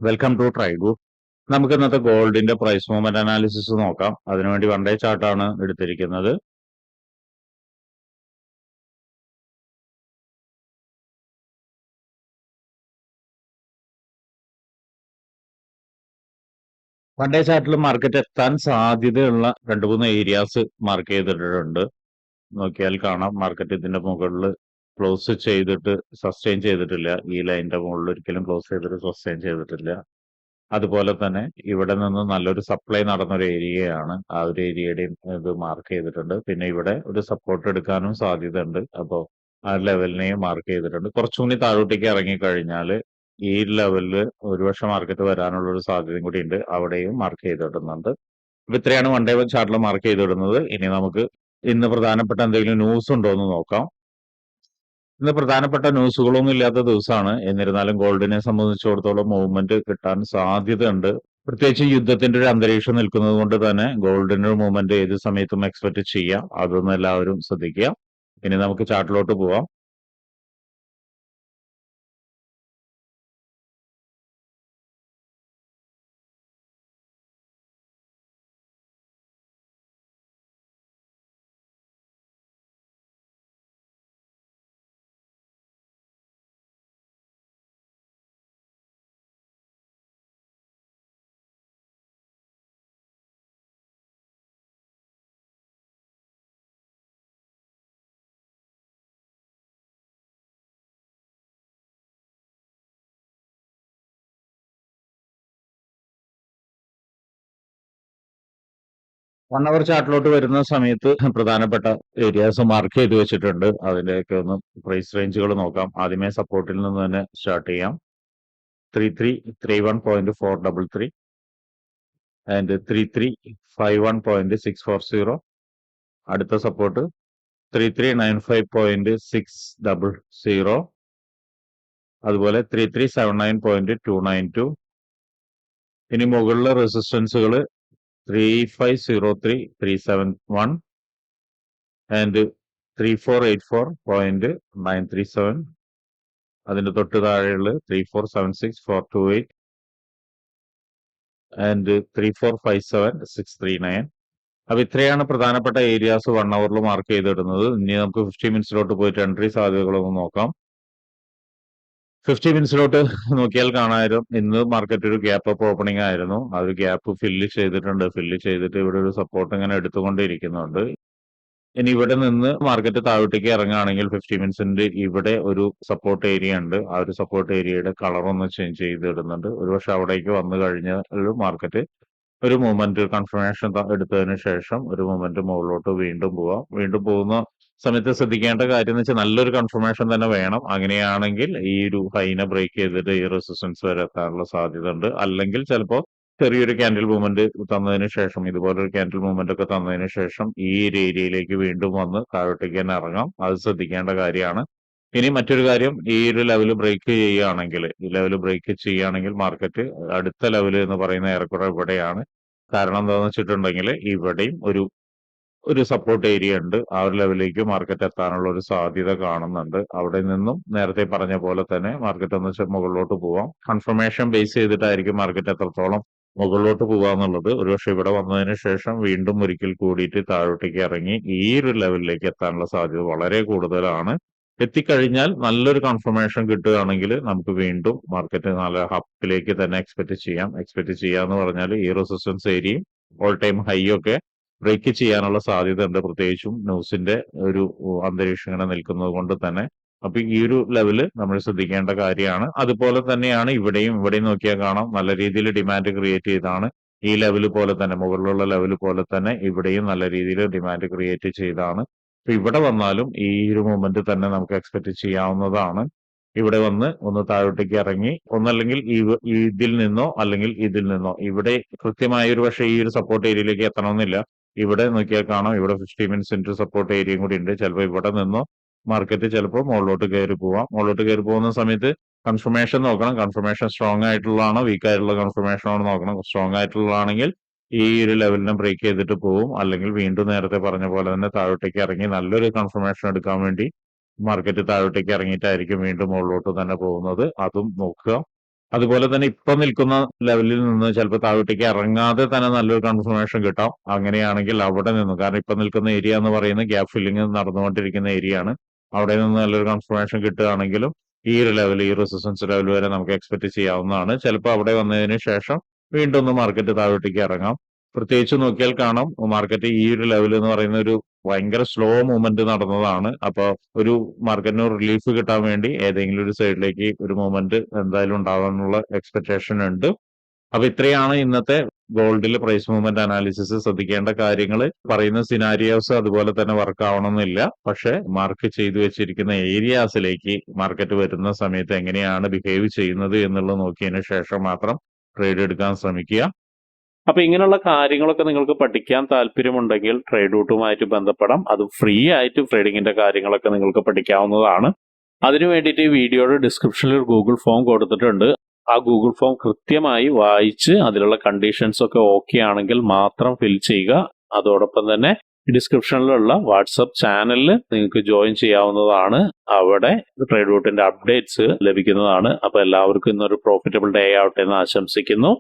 Welcome to ട്രൈഗു. നമുക്ക് ഇന്നത്തെ ഗോൾഡിന്റെ പ്രൈസ് മൂവ്മെന്റ് അനാലിസിസ് നോക്കാം. അതിനുവേണ്ടി വൺ ഡേ ചാർട്ടാണ് എടുത്തിരിക്കുന്നത്. വൺ ഡേ ചാർട്ടിൽ മാർക്കറ്റ് എത്താൻ സാധ്യതയുള്ള 2-3 ഏരിയാസ് മാർക്ക് ചെയ്തിട്ടുണ്ട്. നോക്കിയാൽ കാണാം, മാർക്കറ്റ് ഇതിന്റെ മുകളിൽ ക്ലോസ് ചെയ്തിട്ട് സസ്റ്റെയിൻ ചെയ്തിട്ടില്ല. ഈ ലൈനിന്റെ മുകളിൽ ഒരിക്കലും ക്ലോസ് ചെയ്തിട്ട് സസ്റ്റെയിൻ ചെയ്തിട്ടില്ല. അതുപോലെ തന്നെ ഇവിടെ നിന്ന് നല്ലൊരു സപ്ലൈ നടന്നൊരു ഏരിയയാണ്. ആ ഒരു ഏരിയയുടെയും ഇത് മാർക്ക് ചെയ്തിട്ടുണ്ട്. പിന്നെ ഇവിടെ ഒരു സപ്പോർട്ട് എടുക്കാനും സാധ്യത ഉണ്ട്. അപ്പോൾ ആ ലെവലിനെയും മാർക്ക് ചെയ്തിട്ടുണ്ട്. കുറച്ചും കൂടി താഴോട്ടേക്ക് ഇറങ്ങിക്കഴിഞ്ഞാൽ ഈ ലെവലിൽ ഒരുപക്ഷെ മാർക്കറ്റ് വരാനുള്ള ഒരു സാധ്യതയും കൂടി ഉണ്ട്. അവിടെയും മാർക്ക് ചെയ്തിടുന്നുണ്ട്. അപ്പൊ ഇത്രയാണ് വൺ ഡേ ചാർട്ടിൽ മാർക്ക് ചെയ്തിടുന്നത്. ഇനി നമുക്ക് ഇന്ന് പ്രധാനപ്പെട്ട എന്തെങ്കിലും ന്യൂസ് ഉണ്ടോ എന്ന് നോക്കാം. ഇന്ന് പ്രധാനപ്പെട്ട ന്യൂസുകളൊന്നും ഇല്ലാത്ത ദിവസമാണ്. എന്നിരുന്നാലും ഗോൾഡിനെ സംബന്ധിച്ചിടത്തോളം മൂവ്മെന്റ് കിട്ടാൻ സാധ്യതയുണ്ട്. പ്രത്യേകിച്ച് യുദ്ധത്തിന്റെ ഒരു അന്തരീക്ഷം നിൽക്കുന്നത് കൊണ്ട് തന്നെ ഗോൾഡിന്റെ ഒരു മൂവ്മെന്റ് ഏത് സമയത്തും എക്സ്പെക്ട് ചെയ്യാം. അതൊന്നും എല്ലാവരും ശ്രദ്ധിക്കുക. ഇനി നമുക്ക് ചാർട്ടിലോട്ട് പോവാം. വൺ അവർ ചാർട്ടിലോട്ട് വരുന്ന സമയത്ത് പ്രധാനപ്പെട്ട ഏരിയാസ് മാർക്ക് ചെയ്ത് വെച്ചിട്ടുണ്ട്. അതിന്റെയൊക്കെ ഒന്ന് പ്രൈസ് റേഞ്ചുകൾ നോക്കാം. ആദ്യമേ സപ്പോർട്ടിൽ നിന്ന് തന്നെ സ്റ്റാർട്ട് ചെയ്യാം. 3331.433 ആൻഡ് 3351.640. അടുത്ത സപ്പോർട്ട് 3395.600. അതുപോലെ 3379.292. ഇനി മുകളിലെ റെസിസ്റ്റൻസുകൾ 3503, 371 ആൻഡ് 3484.937. അതിന്റെ തൊട്ട് താഴെയുള്ള 3476.428 ആൻഡ് 3457.639. അപ്പൊ ഇത്രയാണ് പ്രധാനപ്പെട്ട ഏരിയാസ് വൺ അവറിൽ മാർക്ക് ചെയ്തിടുന്നത്. ഇനി നമുക്ക് 50 മിനിറ്റ്സിലോട്ട് പോയിട്ട് എൻട്രി സാധ്യതകളൊന്ന് നോക്കാം. 50 മിനിറ്റ്സിലോട്ട് നോക്കിയാൽ കാണാമായിരുന്നു ഇന്ന് മാർക്കറ്റ് ഒരു ഗ്യാപ്പ് അപ്പ് ഓപ്പണിംഗ് ആയിരുന്നു. ആ ഒരു ഗ്യാപ്പ് ഫില്ല് ചെയ്തിട്ടുണ്ട്. ഫില്ല് ചെയ്തിട്ട് ഇവിടെ ഒരു സപ്പോർട്ട് ഇങ്ങനെ എടുത്തുകൊണ്ടിരിക്കുന്നുണ്ട്. ഇനി ഇവിടെ നിന്ന് മാർക്കറ്റ് താഴോട്ടേക്ക് ഇറങ്ങുകയാണെങ്കിൽ 50 മിനിറ്റ്സിന്റെ ഇവിടെ ഒരു സപ്പോർട്ട് ഏരിയ ഉണ്ട്. ആ ഒരു സപ്പോർട്ട് ഏരിയയുടെ കളർ ഒന്ന് ചേഞ്ച് ചെയ്തിടുന്നുണ്ട്. ഒരുപക്ഷെ അവിടേക്ക് വന്നു കഴിഞ്ഞാൽ മാർക്കറ്റ് ഒരു മൂവ്മെന്റ് കൺഫർമേഷൻ എടുത്തതിന് ശേഷം ഒരു മൂവ്മെന്റ് മുകളിലോട്ട് വീണ്ടും പോവാം. വീണ്ടും പോകുന്ന സമയത്ത് ശ്രദ്ധിക്കേണ്ട കാര്യം എന്ന് വെച്ചാൽ നല്ലൊരു കൺഫർമേഷൻ തന്നെ വേണം. അങ്ങനെയാണെങ്കിൽ ഈ ഒരു ഹൈനെ ബ്രേക്ക് ചെയ്തിട്ട് ഈ റെസിസ്റ്റൻസ് വരെ എത്താനുള്ള സാധ്യത ഉണ്ട്. അല്ലെങ്കിൽ ചിലപ്പോൾ ചെറിയൊരു ക്യാൻഡിൽ മൂവ്മെന്റ് തന്നതിന് ശേഷം, ഇതുപോലൊരു ക്യാൻഡിൽ മൂവ്മെന്റ് ഒക്കെ തന്നതിന് ശേഷം ഈ ഒരു ഏരിയയിലേക്ക് വീണ്ടും വന്ന് താഴോട്ടേക്ക് തന്നെ ഇറങ്ങാം. അത് ശ്രദ്ധിക്കേണ്ട കാര്യമാണ്. ഇനി മറ്റൊരു കാര്യം, ഈ ഒരു ലെവൽ ബ്രേക്ക് ചെയ്യുകയാണെങ്കിൽ, ഈ ലെവൽ ബ്രേക്ക് ചെയ്യുകയാണെങ്കിൽ മാർക്കറ്റ് അടുത്ത ലെവൽ എന്ന് പറയുന്ന ഏറെക്കുറെ ഇവിടെയാണ്. കാരണം എന്താണെന്ന് വെച്ചിട്ടുണ്ടെങ്കിൽ ഇവിടെയും ഒരു സപ്പോർട്ട് ഏരിയ ഉണ്ട്. ആ ഒരു ലെവലിലേക്ക് മാർക്കറ്റ് എത്താനുള്ള ഒരു സാധ്യത കാണുന്നുണ്ട്. അവിടെ നിന്നും നേരത്തെ പറഞ്ഞ പോലെ തന്നെ മാർക്കറ്റ് ഒന്ന് മുകളിലോട്ട് പോവാം. കൺഫർമേഷൻ ബേസ് ചെയ്തിട്ടായിരിക്കും മാർക്കറ്റ് എത്രത്തോളം മുകളിലോട്ട് പോവാന്നുള്ളത്. ഒരുപക്ഷെ ഇവിടെ വന്നതിന് ശേഷം വീണ്ടും ഒരിക്കൽ കൂടിയിട്ട് താഴോട്ടേക്ക് ഇറങ്ങി ഈ ഒരു ലെവലിലേക്ക് എത്താനുള്ള സാധ്യത വളരെ കൂടുതലാണ്. എത്തിക്കഴിഞ്ഞാൽ നല്ലൊരു കൺഫർമേഷൻ കിട്ടുകയാണെങ്കിൽ നമുക്ക് വീണ്ടും മാർക്കറ്റ് നല്ല ഹപ്പിലേക്ക് തന്നെ എക്സ്പെക്ട് ചെയ്യാന്ന് പറഞ്ഞാൽ ഈ റെസിസ്റ്റൻസ് ഏരിയയും ഓൾ ടൈം ഹൈ ഒക്കെ ബ്രേക്ക് ചെയ്യാനുള്ള സാധ്യത ഉണ്ട്. പ്രത്യേകിച്ചും ന്യൂസിന്റെ ഒരു അന്തരീക്ഷം ഇങ്ങനെ നിൽക്കുന്നത് കൊണ്ട് തന്നെ. അപ്പൊ ഈ ഒരു ലെവല് നമ്മൾ ശ്രദ്ധിക്കേണ്ട കാര്യമാണ്. അതുപോലെ തന്നെയാണ് ഇവിടെയും നോക്കിയാൽ കാണാം നല്ല രീതിയിൽ ഡിമാൻഡ് ക്രിയേറ്റ് ചെയ്താണ്. ഈ ലെവല് പോലെ തന്നെ, മുകളിലുള്ള ലെവല് പോലെ തന്നെ ഇവിടെയും നല്ല രീതിയിൽ ഡിമാൻഡ് ക്രിയേറ്റ് ചെയ്താണ്. അപ്പൊ ഇവിടെ വന്നാലും ഈ ഒരു മൂവ്മെന്റ് തന്നെ നമുക്ക് എക്സ്പെക്ട് ചെയ്യാവുന്നതാണ്. ഇവിടെ വന്ന് ഒന്ന് താഴോട്ടേക്ക് ഇറങ്ങി ഒന്നല്ലെങ്കിൽ ഇതിൽ നിന്നോ അല്ലെങ്കിൽ ഇതിൽ നിന്നോ ഇവിടെ കൃത്യമായ ഒരു പക്ഷേ ഈ ഒരു സപ്പോർട്ട് ഏരിയയിലേക്ക് എത്തണമെന്നില്ല. ഇവിടെ നോക്കിയാൽ കാണാം ഇവിടെ 50 മിനിറ്റ്സ് സപ്പോർട്ട് ഏരിയയും കൂടി ഉണ്ട്. ചിലപ്പോൾ ഇവിടെ നിന്നോ മാർക്കറ്റ് ചിലപ്പോൾ മുകളിലോട്ട് കയറി പോവാം. മുകളിലോട്ട് കയറി പോകുന്ന സമയത്ത് കൺഫർമേഷൻ നോക്കണം. കൺഫർമേഷൻ സ്ട്രോങ് ആയിട്ടുള്ളതാണോ വീക്ക് ആയിട്ടുള്ള കൺഫർമേഷൻ ആണോ നോക്കണം. സ്ട്രോങ് ആയിട്ടുള്ളതാണെങ്കിൽ ഈ ഒരു ലെവലിനെ ബ്രേക്ക് ചെയ്തിട്ട് പോവും. അല്ലെങ്കിൽ വീണ്ടും നേരത്തെ പറഞ്ഞ പോലെ തന്നെ താഴോട്ടേക്ക് ഇറങ്ങി നല്ലൊരു കൺഫർമേഷൻ എടുക്കാൻ വേണ്ടി മാർക്കറ്റ് താഴോട്ടേക്ക് ഇറങ്ങിയിട്ടായിരിക്കും വീണ്ടും മുകളിലോട്ട് തന്നെ പോകുന്നത്. അതും നോക്കുക. അതുപോലെ തന്നെ ഇപ്പൊ നിൽക്കുന്ന ലെവലിൽ നിന്ന് ചിലപ്പോൾ താഴോട്ടേക്ക് ഇറങ്ങാതെ തന്നെ നല്ലൊരു കൺഫർമേഷൻ കിട്ടാം. അങ്ങനെയാണെങ്കിൽ അവിടെ നിന്ന്, കാരണം ഇപ്പൊ നിൽക്കുന്ന ഏരിയ എന്ന് പറയുന്നത് ഗ്യാപ്പ് ഫില്ലിംഗ് നടന്നുകൊണ്ടിരിക്കുന്ന ഏരിയ ആണ്. അവിടെ നിന്ന് നല്ലൊരു കൺഫർമേഷൻ കിട്ടുകയാണെങ്കിലും ഈ ഒരു ലെവൽ, ഈ റെസിസ്റ്റൻസ് ലെവൽ വരെ നമുക്ക് എക്സ്പെക്ട് ചെയ്യാവുന്നതാണ്. ചിലപ്പോൾ അവിടെ വന്നതിന് ശേഷം വീണ്ടും ഒന്ന് മാർക്കറ്റ് താഴോട്ടേക്ക് ഇറങ്ങാം. പ്രത്യേകിച്ച് നോക്കിയാൽ കാണാം മാർക്കറ്റ് ഈ ഒരു ലെവൽ എന്ന് പറയുന്ന ഒരു ഭയങ്കര സ്ലോ മൂവ്മെന്റ് നടന്നതാണ്. അപ്പൊ ഒരു മാർക്കറ്റിന് റിലീഫ് കിട്ടാൻ വേണ്ടി ഏതെങ്കിലും ഒരു സൈഡിലേക്ക് ഒരു മൂവ്മെന്റ് എന്തായാലും ഉണ്ടാവാനുള്ള എക്സ്പെക്ടേഷൻ ഉണ്ട്. അപ്പൊ ഇത്രയാണ് ഇന്നത്തെ ഗോൾഡിൽ പ്രൈസ് മൂവ്മെന്റ് അനാലിസിസ്. ശ്രദ്ധിക്കേണ്ട കാര്യങ്ങൾ, പറയുന്ന സിനാരിയോസ് അതുപോലെ തന്നെ വർക്ക് ആവണമെന്നില്ല. പക്ഷെ മാർക്ക് ചെയ്തു വെച്ചിരിക്കുന്ന ഏരിയാസിലേക്ക് മാർക്കറ്റ് വരുന്ന സമയത്ത് എങ്ങനെയാണ് ബിഹേവ് ചെയ്യുന്നത് എന്നുള്ളത് നോക്കിയതിനു ശേഷം മാത്രം ട്രേഡ് എടുക്കാൻ ശ്രമിക്കുക. അപ്പൊ ഇങ്ങനെയുള്ള കാര്യങ്ങളൊക്കെ നിങ്ങൾക്ക് പഠിക്കാൻ താല്പര്യമുണ്ടെങ്കിൽ ട്രേഡ് റൂട്ടുമായിട്ട് ബന്ധപ്പെടാം. അത് ഫ്രീ ആയിട്ട് ട്രേഡിങ്ങിന്റെ കാര്യങ്ങളൊക്കെ നിങ്ങൾക്ക് പഠിക്കാവുന്നതാണ്. അതിനു വേണ്ടിയിട്ട് ഈ വീഡിയോയുടെ ഡിസ്ക്രിപ്ഷനിൽ ഒരു ഗൂഗിൾ ഫോം കൊടുത്തിട്ടുണ്ട്. ആ ഗൂഗിൾ ഫോം കൃത്യമായി വായിച്ച് അതിലുള്ള കണ്ടീഷൻസ് ഒക്കെ ഓക്കെ ആണെങ്കിൽ മാത്രം ഫിൽ ചെയ്യുക. അതോടൊപ്പം തന്നെ ഡിസ്ക്രിപ്ഷനിലുള്ള വാട്സപ്പ് ചാനലിൽ നിങ്ങൾക്ക് ജോയിൻ ചെയ്യാവുന്നതാണ്. അവിടെ ട്രേഡ് റൂട്ടിന്റെ അപ്ഡേറ്റ്സ് ലഭിക്കുന്നതാണ്. അപ്പൊ എല്ലാവർക്കും ഇന്നൊരു പ്രോഫിറ്റബിൾ ഡേ ആവട്ടെ എന്ന് ആശംസിക്കുന്നു.